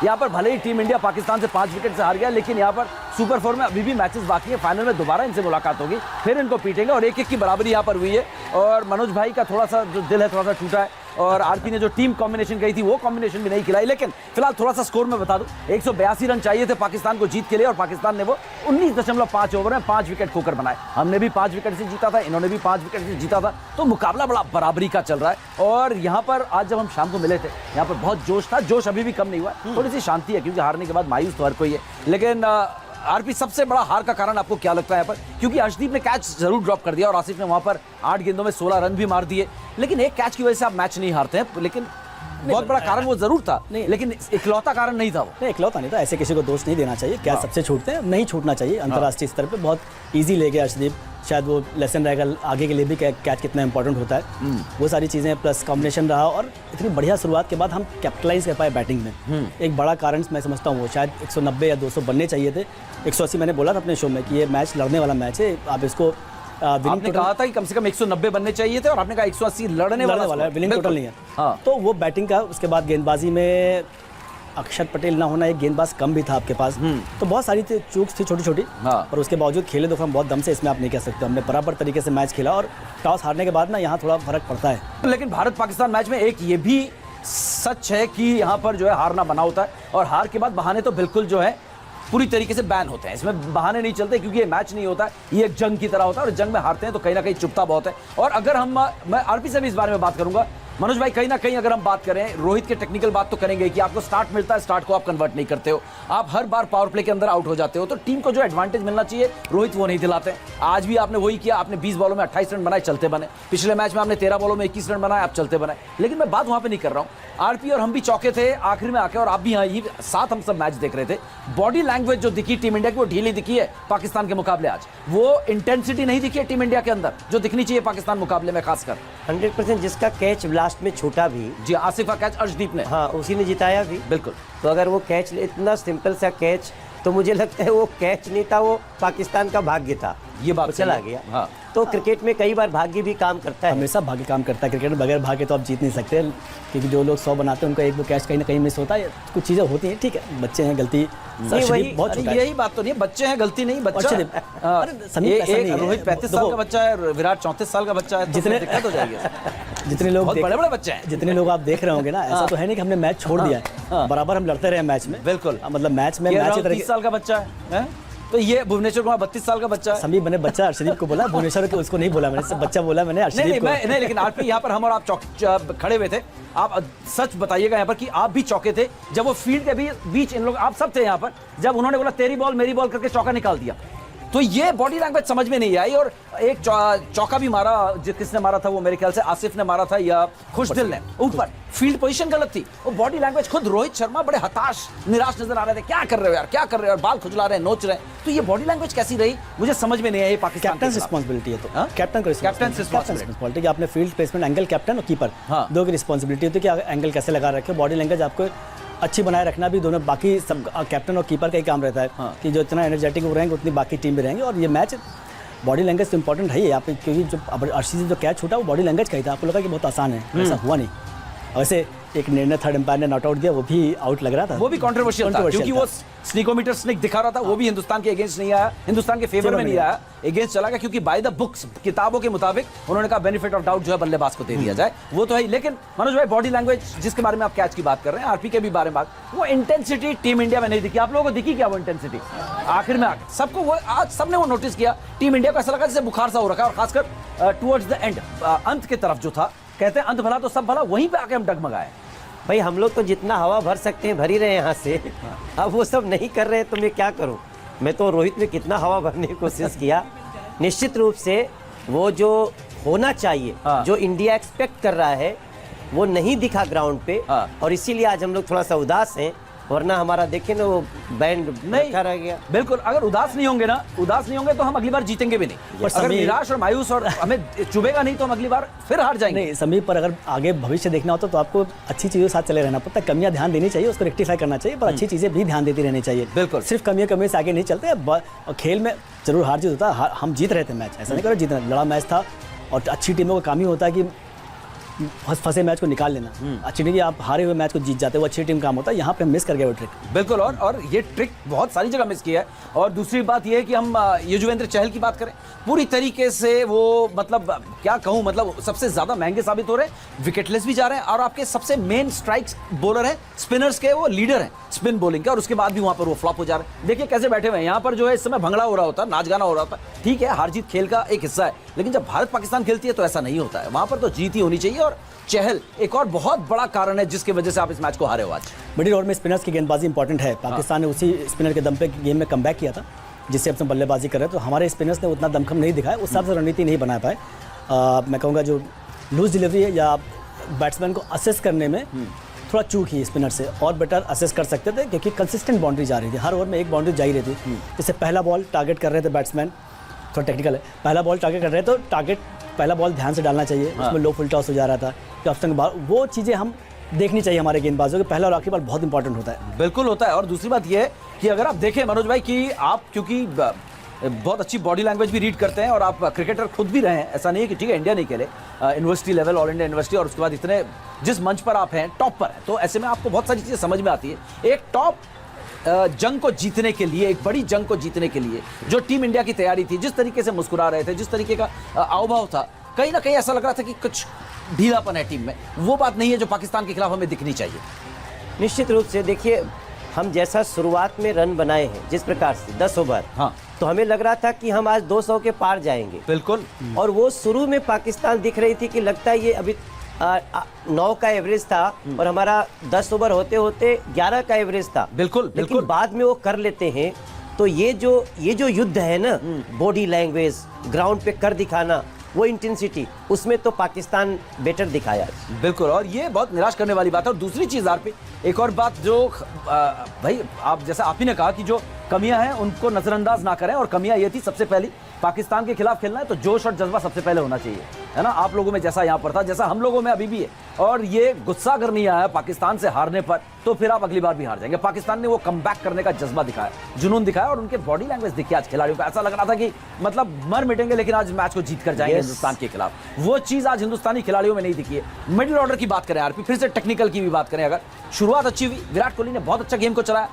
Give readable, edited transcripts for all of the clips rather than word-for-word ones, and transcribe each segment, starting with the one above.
यहाँ पर भले ही टीम इंडिया पाकिस्तान से 5 विकेट से हार गया, लेकिन यहाँ पर सुपर 4 में अभी भी मैचेस बाकी है। फाइनल में दोबारा इनसे मुलाकात होगी, फिर इनको पीटेंगे और 1-1 की बराबरी यहाँ पर हुई है। और मनोज भाई का थोड़ा सा जो दिल है थोड़ा सा टूटा है, और आरपी ने जो टीम कॉम्बिनेशन कही थी वो कॉम्बिनेशन भी नहीं खिलाई। लेकिन फिलहाल थोड़ा सा स्कोर में बता दूं, 182 रन चाहिए थे पाकिस्तान को जीत के लिए, और पाकिस्तान ने वो 19.5 ओवर में 5 विकेट खोकर बनाए। हमने भी 5 विकेट से जीता था, इन्होंने भी 5 विकेट से जीता था, तो मुकाबला बड़ा बराबरी का चल रहा है। और यहाँ पर आज जब हम शाम को मिले थे, यहाँ पर बहुत जोश था, जोश अभी भी कम नहीं हुआ, थोड़ी सी शांति है, क्योंकि हारने के बाद मायूस तो हर कोई है। लेकिन आरपी सबसे बड़ा हार का कारण आपको क्या लगता है यहाँ पर? क्योंकि अर्शदीप ने कैच जरूर ड्रॉप कर दिया और आसिफ ने वहां पर 8 गेंदों में 16 रन भी मार दिए, लेकिन एक कैच की वजह से आप मैच नहीं हारते हैं। लेकिन बहुत बड़ा कारण वो जरूर था, लेकिन इकलौता कारण नहीं था वो। नहीं, इकलौता नहीं था, ऐसे किसी को दोष नहीं देना चाहिए। कैच सबसे छूटते हैं, नहीं छूटना चाहिए। अंतर्राष्ट्रीय स्तर पे बहुत इजी ले गया अर्शदीप, शायद वो लेसन रहेगा आगे के लिए भी, कैच कितना इंपॉर्टेंट होता है, वो सारी चीज़ें प्लस कॉम्बिनेशन रहा। और इतनी बढ़िया शुरुआत के बाद हम कैपिटलाइज कर पाए बैटिंग में। एक बड़ा कारण मैं समझता हूँ वो शायद 190 या 200 बनने चाहिए थे। 180 मैंने बोला था अपने शो में कि ये मैच लड़ने वाला मैच है, आप इसको आपने कहा था कि कम से कम 190 बनने चाहिए थे, और आपने कहा 180 लड़ने वाला है, विनिंग टोटल नहीं है। हाँ। तो वो बैटिंग का, उसके बाद गेंदबाजी में अक्षर पटेल ना होना, एक गेंदबाज कम भी था आपके पास, तो बहुत सारी चूक थी छोटी छोटी। हाँ। और उसके बावजूद खेले तो हम बहुत दम से, इसमें आप नहीं कह सकते। हमने बराबर तरीके से मैच खेला, और टॉस हारने के बाद ना यहाँ थोड़ा फर्क पड़ता है। लेकिन भारत पाकिस्तान मैच में एक ये भी सच है कि यहाँ पर जो है हारना बना होता है, और हार के बाद बहाने तो बिल्कुल जो है पूरी तरीके से बैन होते हैं। इसमें बहाने नहीं चलते, क्योंकि ये मैच नहीं होता, ये एक जंग की तरह होता है, और जंग में हारते हैं तो कहीं ना कहीं चुभता बहुत है। और अगर मैं आरपी से भी इस बारे में बात करूंगा, मनोज भाई, कहीं ना कहीं अगर हम बात करें, रोहित के टेक्निकल बात तो करेंगे कि आपको स्टार्ट मिलता है, स्टार्ट को आप कन्वर्ट नहीं करते हो, आप हर बार पावर प्ले के अंदर आउट हो जाते हो, तो टीम को जो एडवांटेज मिलना चाहिए रोहित वो नहीं दिलाते। आज भी आपने वही किया, आपने 20 बॉलों में 28 रन बनाए, चलते बने। पिछले मैच में आपने 13 बॉलों में 21 रन बनाए, आप चलते बनाए। लेकिन मैं बात वहां पर नहीं कर रहा हूँ, आरपी और हम भी चौके थे आखिर में आके, और आप भी यही साथ हम सब मैच देख रहे थे। बॉडी लैंग्वेज जो दिखी टीम इंडिया की, वो ढीली दिखी है पाकिस्तान के मुकाबले। आज वो इंटेंसिटी नहीं दिखी है टीम इंडिया के अंदर जो दिखनी चाहिए पाकिस्तान मुकाबले में, खासकर 100%। जिसका कैच लास्ट में छूटा भी, जी, आसिफ का कैच अर्शदीप ने, हाँ, उसी ने जिताया भी। बिल्कुल। तो अगर वो कैच, इतना सिंपल सा कैच, तो मुझे लगता है वो कैच नहीं था, वो पाकिस्तान का भाग्य था, ये बात चला गया। हाँ। तो क्रिकेट में कई बार भाग्य भी काम करता है, हमेशा भाग्य काम करता है। क्रिकेट में बगैर भाग्य तो आप जीत नहीं सकते, क्योंकि जो लोग 100 बनाते हैं उनका एक वो कैच कहीं ना कहीं मिस होता है। कुछ चीज़ें होती हैं, ठीक है, बच्चे हैं, गलती बहुत छोटा है। यही बात तो नहीं है, बच्चे हैं, गलती नहीं, बच्चा रोहित 35 साल का बच्चा है, विराट 34 साल का बच्चा है, जितने दिक्कत हो जाएगी। जितने लोग बड़े बड़े बच्चे हैं, जितने लोग आप देख रहे होंगे ना, ऐसा तो है नहीं कि हमने मैच छोड़ दिया है, बराबर हम लड़ते रहे मैच में। बिल्कुल, मतलब मैच में 30 साल का बच्चा है, तो ये भुवनेश्वर कुमार 32 साल का बच्चा है। समीप मैंने बच्चा अर्शदीप को बोला, भुवनेश्वर को उसको नहीं बोला मैंने, बच्चा बोला मैंने अर्शदीप को। नहीं, लेकिन आरपी यहाँ पर हम और आप खड़े हुए थे, आप सच बताइएगा यहाँ पर कि आप भी चौके थे जब वो फील्ड के बीच इन लोग, आप सब थे यहाँ पर, जब उन्होंने बोला तेरी बॉल मेरी बॉल करके चौका निकाल दिया। तो ये बॉडी लैंग्वेज समझ में नहीं आई, और एक चौका भी मारा, किसने मारा था वो, मेरे ख्याल से आसिफ ने मारा था या खुशदिल ने, ऊपर फील्ड पोजीशन गलत थी। वो बॉडी लैंग्वेज, खुद रोहित शर्मा बड़े हताश निराश नजर आ रहे थे, क्या कर रहे हो यार, क्या कर रहे हो, और बाल खुजला रहे हैं, नोच रहे हैं। तो ये बॉडी लैंग्वेज कैसी रही, मुझे समझ में नहीं आई। पाकिस्तान कैप्टन रिस्पांसिबिलिटी है, तो कैप्टन को रिस्पांसिबिलिटी कि आपने फील्ड प्लेसमेंट, एंगल, कैप्टन और कीपर दो की रिस्पांसिबिलिटी होती है कि एंगल कैसे लगा रखे, बॉडी लैंग्वेज आपको अच्छी बनाए रखना भी दोनों, बाकी सब कैप्टन और कीपर का ही काम रहता है कि जो इतना एनर्जेटिक वो रहेंगे उतनी बाकी टीम भी रहेंगे। और ये मैच बॉडी लैंग्वेज तो इंपॉर्टेंट है ही यहाँ पे, क्योंकि जो अर्शी से जो कैच छूटा वो बॉडी लैंग्वेज का ही था। आपको लगा कि बहुत आसान है, ऐसा हुआ नहीं। वैसे एक निर्णय थर्ड एम्पायर ने नॉट आउट दिया, वो भी आउट लग रहा था, वो भी कंट्रोवर्शियल था, क्योंकि वो स्निकोमीटर स्निक दिखा रहा था, वो भी हिंदुस्तान के अगेंस्ट नहीं आया, हिंदुस्तान के फेवर में नहीं आया, अगेंस्ट चला गया, क्योंकि बाय द बुक्स, किताबों के मुताबिक उन्होंने कहा बेनिफिट ऑफ डाउट जो है बल्लेबाज को दे दिया जाए, वो तो है। लेकिन मनोज भाई, बॉडी लैंग्वेज जिसके बारे में आप कैच की बात कर रहे हैं, आरपी के भी बारे में बात, वो इंटेंसिटी टीम इंडिया में नहीं दिखी। आप लोगों को दिखी क्या वो इंटेंसिटी? आखिर में सबको वो, आज सबने वो नोटिस किया, टीम इंडिया को ऐसा लगा जैसे बुखार सा हो रखा है, और खासकर टुवर्ड्स द एंड, अंत की तरफ जो था, कहते हैं अंत भला तो सब भला, वहीं पे आके हम डगमगाए। भाई हम लोग तो जितना हवा भर सकते हैं भर ही रहे हैं यहाँ से, अब वो सब नहीं कर रहे तो मैं क्या करूँ। मैं तो रोहित में कितना हवा भरने की कोशिश किया, निश्चित रूप से वो जो होना चाहिए, जो इंडिया एक्सपेक्ट कर रहा है, वो नहीं दिखा ग्राउंड पे, और इसीलिए आज हम लोग थोड़ा सा उदास हैं, वरना हमारा देखें ना वो बैंड नहीं रह गया। बिल्कुल, अगर उदास नहीं होंगे तो हम अगली बार जीतेंगे भी नहीं, और अगर निराश और मायूस और हमें चुभेगा नहीं तो हम अगली बार फिर हार जाएंगे। नहीं, समीप पर अगर आगे भविष्य देखना होता तो आपको अच्छी चीज़ों के साथ चले रहना पड़ता है, कमियां ध्यान देनी चाहिए, उसको रेक्टिफाई करना चाहिए, पर अच्छी चीज़ें भी ध्यान देती रहनी चाहिए। बिल्कुल, सिर्फ कमियां से आगे नहीं चलते। और खेल में जरूर हार जीत होता है, हम जीत रहे थे मैच, ऐसा नहीं करो जीतना, लड़ा मैच था, और अच्छी टीमों का काम ही होता है कि फंसे मैच को निकाल लेना। अच्छी नहीं कि आप हारे हुए मैच को जीत जाते हो, वो अच्छी टीम काम होता है। यहाँ पे मिस कर गए वो ट्रिक। बिल्कुल, और ये ट्रिक बहुत सारी जगह मिस किया है। और दूसरी बात ये है कि हम युजवेंद्र चहल की बात करें, पूरी तरीके से वो मतलब क्या कहूँ, मतलब सबसे ज्यादा महंगे साबित हो रहे हैं, विकेटलेस भी जा रहे हैं, और आपके सबसे मेन स्ट्राइक्स बॉलर हैं, स्पिनर्स के वो लीडर हैं स्पिन बॉलिंग के, और उसके बाद भी वहां पर वो फ्लॉप हो जा रहे हैं। देखिए कैसे बैठे हुए हैं यहाँ पर, जो है इस समय भंगड़ा हो रहा होता है, नाच गाना हो रहा होता है। ठीक है, हार जीत खेल का एक हिस्सा है, लेकिन जब भारत पाकिस्तान खेलती है तो ऐसा नहीं होता है। वहां पर तो जीत ही होनी चाहिए। और चहल एक और बहुत बड़ा कारण है जिसकी वजह से आप इस मैच को हारे हो आज। मिडिल ओवर में स्पिनर्स की गेंदबाजी इंपॉर्टेंट है। पाकिस्तान ने उसी स्पिनर के दम पे गेम में कमबैक किया था जिससे अब बल्लेबाजी कर रहे हैं, तो हमारे स्पिनर्स ने उतना दमखम नहीं दिखाया, उस हिसाब से रणनीति नहीं बना पाए। मैं कहूँगा जो लूज डिलीवरी है या बैट्समैन को असेस करने में थोड़ा चूक ही स्पिनर से, और बेटर असेस कर सकते थे क्योंकि कंसिस्टेंट बाउंड्री जा रही थी, हर ओवर में एक बाउंड्री जा ही रही थी। जैसे पहला बॉल टारगेट कर रहे थे बैट्समैन, थोड़ा टेक्निकल है, पहला बॉल टारगेट कर रहे हैं तो टारगेट पहला बॉल ध्यान से डालना चाहिए। उसमें लो फुल टॉस हो जा रहा था कि ऑप्शन के बाद, वो चीज़ें हम देखनी चाहिए हमारे गेंदबाजों के। पहला और आखिरी बॉल बहुत इंपॉर्टेंट होता है। बिल्कुल होता है। और दूसरी बात यह है कि अगर आप देखें मनोज भाई कि आप क्योंकि बहुत अच्छी बॉडी लैंग्वेज भी रीड करते हैं और आप क्रिकेटर खुद भी रहे हैं, ऐसा नहीं है कि ठीक है इंडिया नहीं खेले, university level, all India university, और उसके बाद इतने जिस मंच पर आप हैं टॉप पर हैं, तो ऐसे में आपको बहुत सारी चीज़ें समझ में आती है। एक टॉप जंग को जीतने के लिए, एक बड़ी जंग को जीतने के लिए जो टीम इंडिया की तैयारी थी, जिस तरीके से मुस्कुरा रहे थे, जिस तरीके का हावभाव था, कहीं ना कहीं ऐसा लग रहा था कि कुछ ढीलापन है टीम में। वो बात नहीं है जो पाकिस्तान के खिलाफ हमें दिखनी चाहिए। निश्चित रूप से देखिए, हम जैसा शुरुआत में रन बनाए हैं जिस प्रकार से 10 ओवर, हाँ, तो हमें लग रहा था कि हम आज 200 के पार जाएंगे। बिल्कुल। और वो शुरू में पाकिस्तान दिख रही थी कि लगता है ये अभी 9 का एवरेज था और हमारा 10 ओवर होते होते 11 का एवरेज था। बिल्कुल, लेकिन बाद में वो कर लेते हैं। तो ये जो युद्ध है ना, बॉडी लैंग्वेज, ग्राउंड पे कर दिखाना, वो इंटेंसिटी, उसमें तो पाकिस्तान बेटर दिखाया। बिल्कुल, और ये बहुत निराश करने वाली बात है। और दूसरी चीज़ आर पे एक और बात जो भाई आप जैसा आप ही ने कहा कि जो कमियां हैं उनको नज़रअंदाज ना करें, और कमियां ये थी सबसे पहली, पाकिस्तान के खिलाफ खेलना है तो जोश और जज्बा सबसे पहले होना चाहिए, है ना। आप लोगों में जैसा यहाँ पर था, जैसा हम लोगों में अभी भी है। और ये गुस्सा अगर नहीं आया पाकिस्तान से हारने पर, तो फिर आप अगली बार भी हार जाएंगे। पाकिस्तान ने वो कमबैक करने का जज्बा दिखाया, जुनून दिखाया, और उनके बॉडी लैंग्वेज दिखी आज खिलाड़ियों को। ऐसा लग रहा था कि मतलब मर मिटेंगे लेकिन आज मैच को जीत कर जाएंगे हिंदुस्तान के खिलाफ। वो चीज़ आज हिंदुस्तानी खिलाड़ियों में नहीं दिखी है। मिडिल ऑर्डर की बात करें आरपी, फिर से टेक्निकल की भी बात करें, अगर शुरुआत अच्छी हुई, विराट कोहली ने बहुत अच्छा गेम को चलाया।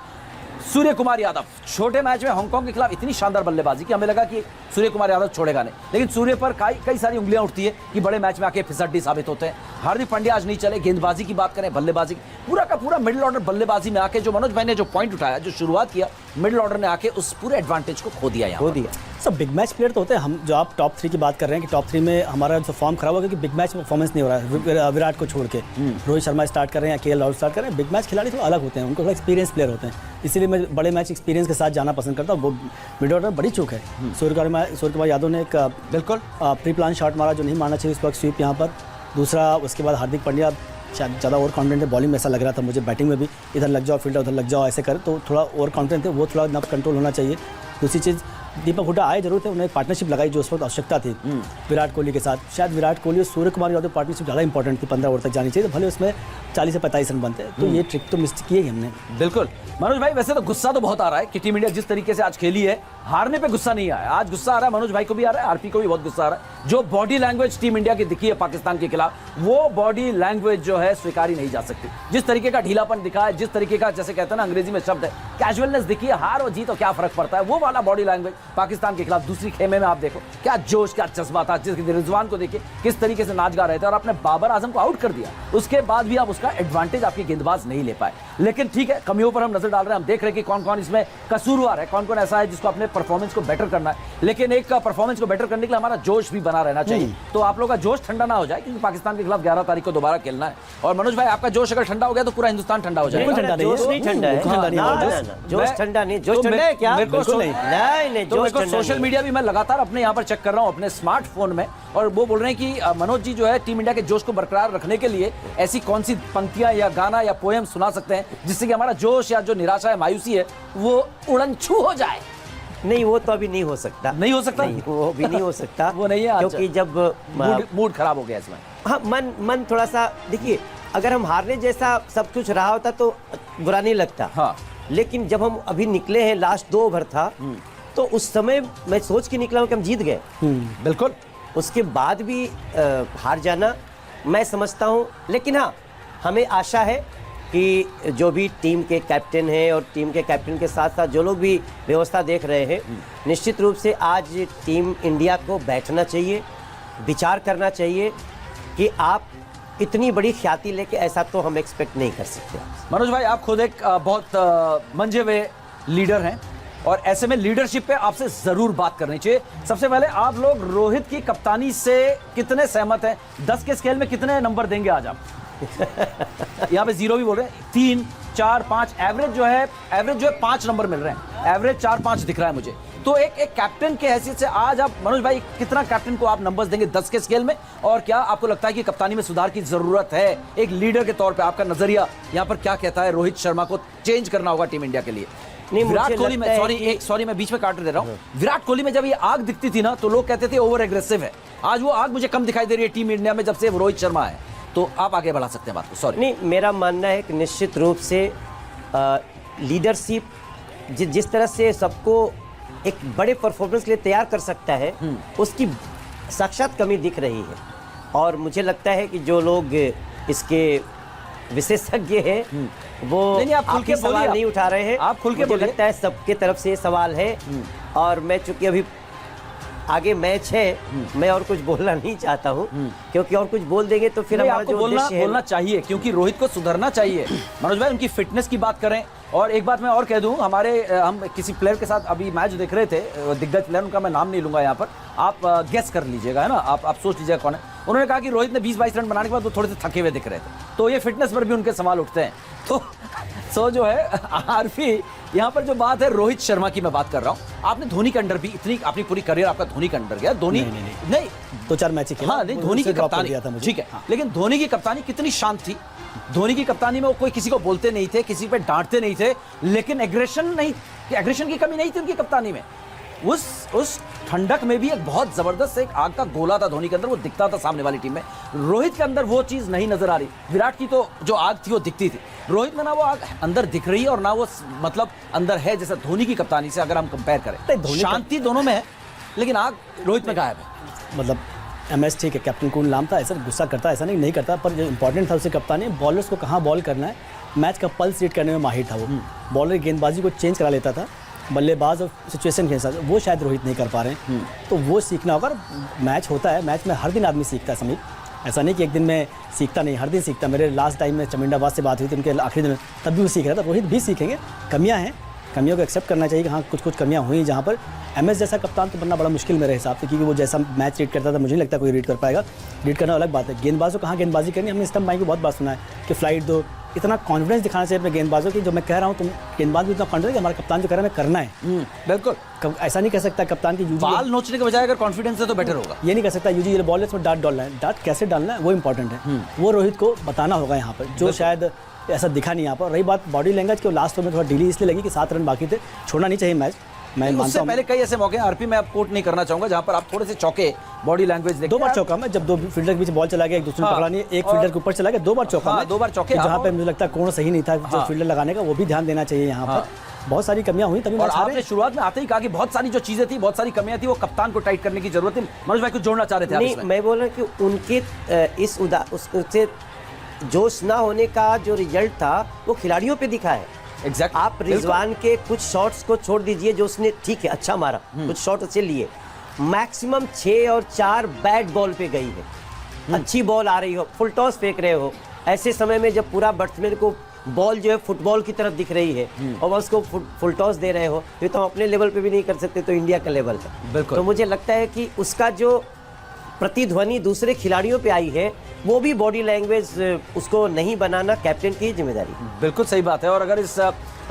सूर्य कुमार यादव छोटे मैच में हांगकांग के खिलाफ इतनी शानदार बल्लेबाजी कि हमें लगा कि सूर्य कुमार यादव छोड़ेगा नहीं, लेकिन सूर्य पर कई सारी उंगलियां उठती है कि बड़े मैच में आके फिसड्डी साबित होते हैं। हार्दिक पांड्या आज नहीं चले। गेंदबाजी की बात करें, बल्लेबाजी, पूरा का पूरा मिडिल ऑर्डर बल्लेबाजी में आके, जो मनोज भाई ने जो पॉइंट उठाया, जो शुरुआत किया, मिडिल ऑर्डर ने आके उस पूरे एडवांटेज को खो दिया। खो दिया। सब बिग मैच प्लेयर तो होते हैं। हम जो आप टॉप 3 की बात कर रहे हैं कि टॉप 3 में हमारा जो फॉर्म खराब हो गया कि बिग मैच में परफॉर्मेंस नहीं हो रहा है, विराट को छोड़ के रोहित शर्मा स्टार्ट कर रहे हैं, केएल राहुल स्टार्ट कर रहे हैं। बिग मैच खिलाड़ी थोड़ा अलग होते हैं, उनको थोड़ा एक्सपीरियंस प्लेयर होते हैं, इसीलिए मैं बड़े मैच एक्सपीरियंस के साथ जाना पसंद करता हूँ। वो मिडिल ऑर्डर बड़ी चूक है। सूर्य कुमार यादव ने एक बिल्कुल प्री प्लान शॉट मारा जो नहीं मारना चाहिए उस वक्त स्वीप यहाँ पर। दूसरा, उसके बाद हार्दिक पांड्या ज़्यादा ओवर कॉन्फिडेंट है, बॉलिंग में ऐसा लग रहा था मुझे, बैटिंग में भी इधर लग जाओ फील्डर उधर लग जाओ ऐसे कर, तो थोड़ा ओवर कॉन्फिडेंट थे, वो थोड़ा नफ कंट्रोल होना चाहिए। दूसरी चीज़, दीपक हुड्डा आए जरूर थे, उन्होंने पार्टनरशिप लगाई जो उस वक्त आवश्यकता थी विराट कोहली के साथ। शायद विराट कोहली और सूर्य कुमार यादव पार्टनरशिप ज़्यादा इंपॉर्टेंट थी, 15 ओवर तक जानी चाहिए, तो भले उसमें 40 से 45 रन बनते, तो ये ट्रिक तो मिस की है हमने। बिल्कुल मनोज भाई, वैसे तो गुस्सा तो बहुत आ रहा है कि टीम इंडिया जिस तरीके से आज खेली है, हारने पे गुस्सा नहीं आया, आज गुस्सा आ रहा है, मनोज भाई को भी आ रहा है, आरपी को भी बहुत गुस्सा आ रहा है। जो बॉडी लैंग्वेज टीम इंडिया की दिखी है पाकिस्तान के खिलाफ, वो बॉडी लैंग्वेज जो है स्वीकारी नहीं जा सकती। जिस तरीके का ढीलापन दिखा है, जिस तरीके का, जैसे कहते हैं ना अंग्रेजी में शब्द है कैजुअलनेस दिखी है, हार और जीत और क्या फर्क पड़ता है, वो वाला बॉडी लैंग्वेज पाकिस्तान के खिलाफ। दूसरी खेमे में आप देखो क्या जोश, क्या जज्बा था, जिस रिजवान को देखिए किस तरीके से नाच गा रहे थे, और आपने बाबर आजम को आउट कर दिया, उसके बाद भी आप उसका एडवांटेज आपके गेंदबाज नहीं ले पाए। लेकिन ठीक है, कमियों पर हम नजर डाल रहे हैं, हम देख रहे हैं कि कौन कौन इसमें कसूरवार है, कौन कौन ऐसा है जिसको अपने परफॉर्मेंस को बेटर करना है। लेकिन एक परफॉर्मेंस को बेटर करने के लिए हमारा जोश भी बना रहना चाहिए, तो आप लोगों का जोश ठंडा ना हो जाए, क्योंकि पाकिस्तान के खिलाफ 11 तारीख को दोबारा खेलना है। और मनोज भाई, आपका जोश अगर ठंडा हो गया तो पूरा हिंदुस्तान ठंडा हो जाएगा। जोश ठंडा नहीं, जोश ठंडा है, जोश ठंडा नहीं, जोश ठंडा है क्या? नहीं, जोश ठंडा। सोशल मीडिया भी मैं लगातार अपने यहाँ पर चेक कर रहा हूँ अपने स्मार्टफोन में, और वो बोल रहे हैं कि मनोज जी जो है टीम इंडिया के जोश को बरकरार रखने के लिए ऐसी कौन सी पंक्तियां या गाना या पोएम सुना सकते हैं जिससे कि हमारा जोश या जो निराशा है, मायूसी है, वो उड़नछू हो जाए। नहीं, वो तो अभी नहीं हो सकता। नहीं हो सकता? नहीं, वो भी नहीं हो सकता। वो नहीं है, क्योंकि जब मूड खराब हो गया इसमें। हाँ, मन थोड़ा सा, देखिए अगर हम हारने जैसा सब कुछ रहा होता तो बुरा नहीं लगता। हाँ। लेकिन जब हम अभी निकले हैं, लास्ट 2 ओवर था, तो उस समय मैं सोच के निकला हूँ कि हम जीत गए। बिल्कुल। उसके बाद भी हार जाना मैं समझता हूँ। लेकिन हाँ, हमें आशा है कि जो भी टीम के कैप्टन हैं और टीम के कैप्टन के साथ साथ जो लोग भी व्यवस्था देख रहे हैं, निश्चित रूप से आज टीम इंडिया को बैठना चाहिए, विचार करना चाहिए कि आप इतनी बड़ी ख्याति लेके, ऐसा तो हम एक्सपेक्ट नहीं कर सकते। मनोज भाई, आप खुद एक बहुत मंजे हुए लीडर हैं और ऐसे में लीडरशिप पे आपसे जरूर बात करनी चाहिए। सबसे पहले आप लोग रोहित की कप्तानी से कितने सहमत हैं? 10 के स्केल में कितने नंबर देंगे आज आप? यहाँ पे 0 भी बोल रहे हैं, 3, 4, 5, एवरेज जो है 5 नंबर मिल रहे हैं, एवरेज 4-5 दिख रहा है मुझे। तो एक कैप्टन के हैसियत से आज आप मनोज भाई कितना कैप्टन को आप नंबर्स देंगे 10 के स्केल में? और क्या आपको लगता है कि कप्तानी में सुधार की जरूरत है? एक लीडर के तौर पे आपका नजरिया यहाँ पर क्या कहता है? रोहित शर्मा को चेंज करना होगा टीम इंडिया के लिए। विराट कोहली में, सॉरी मैं बीच में काट दे रहा हूँ, विराट कोहली में जब ये आग दिखती थी ना तो लोग कहते थे ओवर एग्रेसिव है। आज वो आग मुझे कम दिखाई दे रही है टीम इंडिया में जब से रोहित शर्मा है। तो आप आगे बढ़ा सकते हैं बात को। सॉरी नहीं, मेरा मानना है कि निश्चित रूप से लीडरशिप जिस तरह से सबको एक बड़े परफॉर्मेंस के लिए तैयार कर सकता है, उसकी साक्षात कमी दिख रही है। और मुझे लगता है कि जो लोग इसके विशेषज्ञ हैं वो आप खुल के सवाल नहीं उठा रहे हैं। आप खुल के मुझे लगता है सबके तरफ से ये सवाल है। और मैं चूंकि अभी आगे मैच है, मैं और कुछ बोलना नहीं चाहता हूँ, क्योंकि और कुछ बोल देंगे तो फिर हमारा जो बोलना चाहिए, क्योंकि रोहित को सुधरना चाहिए। मनोज भाई, उनकी फिटनेस की बात करें। और एक बात मैं और कह दूं, हम किसी प्लेयर के साथ अभी मैच देख रहे थे, दिग्गज प्लेयर, उनका मैं नाम नहीं लूंगा यहाँ पर, आप गेस कर लीजिएगा, है ना, आप सोच लीजिएगा कौन है। उन्होंने कहा कि रोहित ने 20-22 रन बनाने के बाद वो थोड़े से थके हुए दिख रहे थे। तो ये फिटनेस पर भी उनके सवाल उठते हैं। तो जो है आरपी, यहाँ पर जो बात है रोहित शर्मा की मैं बात कर रहा हूँ। आपने धोनी के अंडर भी इतनी, अपनी पूरी करियर आपका धोनी के अंडर गया। धोनी नहीं 2-4 मैच ही खेला। हाँ नहीं, धोनी की कप्तानी ठीक है, लेकिन धोनी की कप्तानी कितनी शांत थी। धोनी की कप्तानी में वो कोई किसी को बोलते नहीं थे, किसी पे डांटते नहीं थे, लेकिन एग्रेशन की कमी नहीं थी उनकी कप्तानी में। उस ठंडक में भी एक बहुत जबरदस्त एक आग का गोला था धोनी के अंदर, वो दिखता था सामने वाली टीम में। रोहित के अंदर वो चीज नहीं नजर आ रही। विराट की तो जो आग थी वो दिखती थी, रोहित में ना वो आग अंदर दिख रही है और ना वो मतलब अंदर है, जैसा धोनी की कप्तानी से अगर हम कंपेयर करें। शांति दोनों में है, लेकिन आग रोहित में गायब है। मतलब MS ठीक है, कैप्टन कूल नाम था, ऐसा गुस्सा करता, ऐसा नहीं करता, पर जो इंपॉर्टेंट था उससे कप्तानी, बॉलर्स को कहाँ बॉल करना है, मैच का पल्स रीड करने में माहिर था वो। बॉलर गेंदबाजी को चेंज करा लेता था, बल्लेबाज और सिचुएशन के हिसाब से, वो शायद रोहित नहीं कर पा रहे हैं। तो वो सीखना होगा। मैच होता है, मैच में हर दिन आदमी सीखता है समीप, ऐसा नहीं कि एक दिन में सीखता नहीं, हर दिन सीखता। मेरे लास्ट टाइम में चमिंडाबाद से बात हुई थी उनके आखिरी दिन, तब भी वो सीख रहा था। रोहित भी सीखेंगे, कमियां हैं, कमियों को एक्सेप्ट करना चाहिए कि हाँ कुछ कमियां हुई जहाँ पर। MS जैसा कप्तान तो बनना बड़ा मुश्किल मेरे हिसाब से, क्योंकि वो जैसा मैच रीड करता था मुझे नहीं लगता कोई रीड कर पाएगा। रीड करना अलग बात है, गेंदबाजों को कहाँ गेंदबाजी करनी। हमने स्टंप भाई को बहुत बार सुना है कि फ्लाइट दो, इतना कॉन्फिडेंस दिखाना चाहिए अपने गेंदबाजों की। जो मैं कह रहा हूँ, तुम गेंदबाज भी इतना कॉन्फिडेंस, हमारा कप्तान जो कह रहा है हमें करना है। बिल्कुल ऐसा नहीं कह सकता कप्तान की बाल नोचने के बजाय अगर कॉन्फिडेंस है तो बेटर होगा। ये नहीं कह सकता यूजी ये बॉल में डांट डालना है, डांट कैसे डालना है वो इंपॉर्टेंट है। वो रोहित को बताना होगा यहाँ पर, जो शायद ऐसा दिखा नहीं यहाँ पर। रही बात बॉडी लैंग्वेज की, लास्ट में थोड़ा ढीली इसलिए लगी कि 7 रन बाकी थे, छोड़ना नहीं चाहिए मैच। मैं मानता हूं, पहले कई ऐसे मौके आरपी में आप कोट नहीं करना चाहूंगा जहां पर आप थोड़े से चौके, बॉडी लैंग्वेज देखिए। 2 बार चौका मैं, जब 2 फील्डर के बीच बॉल चला गया, एक दूसरे को पकड़ा नहीं, एक फील्डर के ऊपर चला गया, 2 बार चौका। 2 बार चौके, जहां पे मुझे लगता है कोण सही नहीं था जो फील्डर लगाने का, वो भी ध्यान देना चाहिए यहाँ पर। बहुत सारी कमियां हुई तभी। और आपने शुरुआत में आते ही कहा कि बहुत सारी जो चीजें थी, बहुत सारी कमियां थी, वो कप्तान को टाइट करने की जरूरत थी। मनोज भाई कुछ जोड़ना चाह रहे थे? नहीं, मैं बोल रहा हूँ कि उनके उससे जोश ना होने का जो रिजल्ट था वो खिलाड़ियों पे दिखा है। Exactly. आप रिजवान के कुछ शॉट्स को छोड़ दीजिए जो उसने ठीक है अच्छा मारा, कुछ शॉट अच्छे लिए, मैक्सिमम 6 और 4 बैट बॉल पे गई है। अच्छी बॉल आ रही हो, फुल टॉस फेंक रहे हो, ऐसे समय में जब पूरा बैट्समैन को बॉल जो है फुटबॉल की तरफ दिख रही है और बस को फुल टॉस दे रहे हो, ये तो हम अपने लेवल पे भी नहीं कर सकते, तो इंडिया का लेवल है। तो मुझे लगता है कि उसका जो प्रतिध्वनि दूसरे खिलाड़ियों पे आई है, वो भी बॉडी लैंग्वेज उसको नहीं बनाना कैप्टन की जिम्मेदारी। बिल्कुल सही बात है। और अगर इस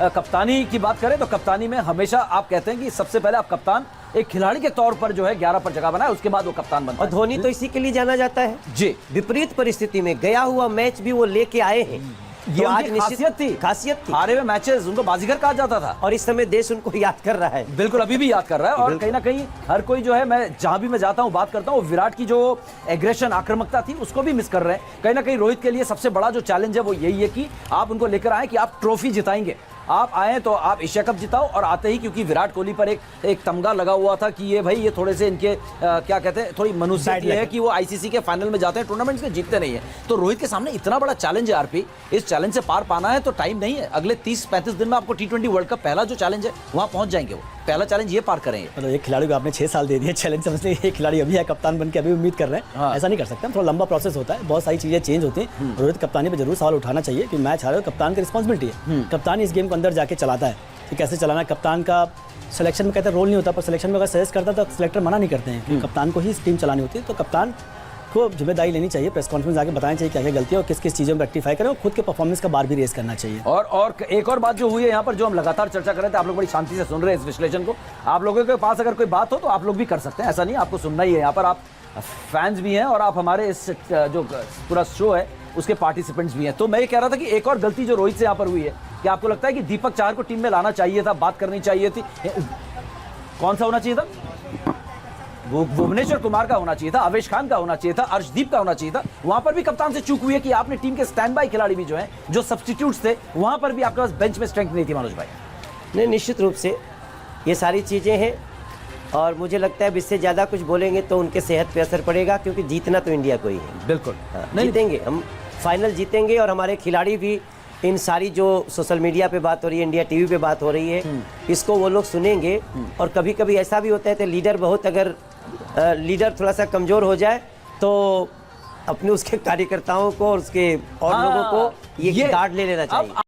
कप्तानी की बात करें तो कप्तानी में हमेशा आप कहते हैं कि सबसे पहले आप कप्तान एक खिलाड़ी के तौर पर जो है 11 पर जगह बनाए, उसके बाद वो कप्तान बनता है। और धोनी तो इसी के लिए जाना जाता है जी। विपरीत परिस्थिति में गया हुआ मैच भी वो लेके आए हैं। ये आज खासियत थी। हारे हुए मैचेस उनको बाजीगर कहा जाता था, और इस समय देश उनको याद कर रहा है। बिल्कुल, अभी भी याद कर रहा है। और कहीं ना कहीं हर कोई जो है, मैं जहां भी मैं जाता हूं बात करता हूं, विराट की जो एग्रेशन, आक्रामकता थी, उसको भी मिस कर रहे हैं। कहीं ना कहीं रोहित के लिए सबसे बड़ा जो चैलेंज है वो यही है कि आप उनको लेकर आए कि आप ट्रॉफी जिताएंगे। आप आए तो आप एशिया कप जिताओ, और आते ही क्योंकि विराट कोहली पर एक तमगा लगा हुआ था कि ये भाई ये थोड़े से इनके क्या कहते हैं, थोड़ी मनुष्यता है कि वो आईसीसी के फाइनल में जाते हैं, टूर्नामेंट्स में जीतते नहीं है। तो रोहित के सामने इतना बड़ा चैलेंज है आरपी, इस चैलेंज से पार पाना है तो टाइम नहीं है, अगले 30-35 दिन में आपको T20 वर्ल्ड कप पहला जो चैलेंज है वहां पहुंच जाएंगे, वो पहला चैलेंज ये पार करेंगे। मतलब एक खिलाड़ी को आपने 6 साल दे दिए चैलेंज समझ लीजिए, एक खिलाड़ी अभी है कप्तान बन के अभी उम्मीद कर रहे हैं। हाँ। ऐसा नहीं कर सकते, थोड़ा लंबा प्रोसेस होता है, बहुत सारी चीजें चेंज होती हैं। रोहित कप्तानी पे जरूर सवाल उठाना चाहिए कि मैच हारे, कप्तान की रिस्पॉन्सिबिलिटी है, कप्तान इस गेम को अंदर जाके चलाता है कि कैसे चलाना है। कप्तान का सिलेक्शन में कहते हैं रोल नहीं होता, पर सिलेक्शन में अगर सजेस्ट करता है तो सिलेक्टर मना नहीं करते हैं कि कप्तान को ही टीम चलानी होती है। तो कप्तान को जिम्मेदारी लेनी चाहिए, प्रेस कॉन्फ्रेंस आके बताना चाहिए क्या क्या गलती है और किस किस चीज़ों में रेक्टिफाई करें, और खुद के परफॉर्मेंस का बार भी रेस करना चाहिए। और एक और बात जो हुई है यहाँ पर, जो हम लगातार चर्चा कर रहे थे, आप लोग बड़ी शांति से सुन रहे हैं इस विश्लेषण को। आप लोगों के पास अगर कोई बात हो तो आप लोग भी कर सकते हैं, ऐसा नहीं आपको सुनना ही है। यहाँ पर आप फैंस भी हैं और आप हमारे इस जो पूरा शो है उसके पार्टिसिपेंट्स भी हैं। तो मैं ये कह रहा था कि एक और गलती जो रोहित से यहाँ पर हुई है, कि आपको लगता है कि दीपक चाहर को टीम में लाना चाहिए था, बात करनी चाहिए थी, कौन सा होना चाहिए था? भुवनेश्वर कुमार का होना चाहिए था, अवेश खान का होना चाहिए था, अर्शदीप का होना चाहिए था। वहां पर भी कप्तान से चूक हुई है कि आपने टीम के स्टैंड बाय खिलाड़ी भी जो हैं, जो सब्स्टिट्यूट्स थे, वहां पर भी आपके पास बेंच में स्ट्रेंथ नहीं थी मनोज भाई। नहीं, निश्चित रूप से ये सारी चीज़ें हैं, और मुझे लगता है अब इससे ज़्यादा कुछ बोलेंगे तो उनके सेहत पे असर पड़ेगा, क्योंकि जीतना तो इंडिया को ही है। बिल्कुल नहीं जीतेंगे, हम फाइनल जीतेंगे, और हमारे खिलाड़ी भी इन सारी जो सोशल मीडिया पे बात हो रही है, इंडिया टीवी पे बात हो रही है, इसको वो लोग सुनेंगे। और कभी कभी ऐसा भी होता है कि लीडर थोड़ा सा कमज़ोर हो जाए तो अपने उसके कार्यकर्ताओं को और उसके और लोगों को ये गार्ड ले लेना चाहिए।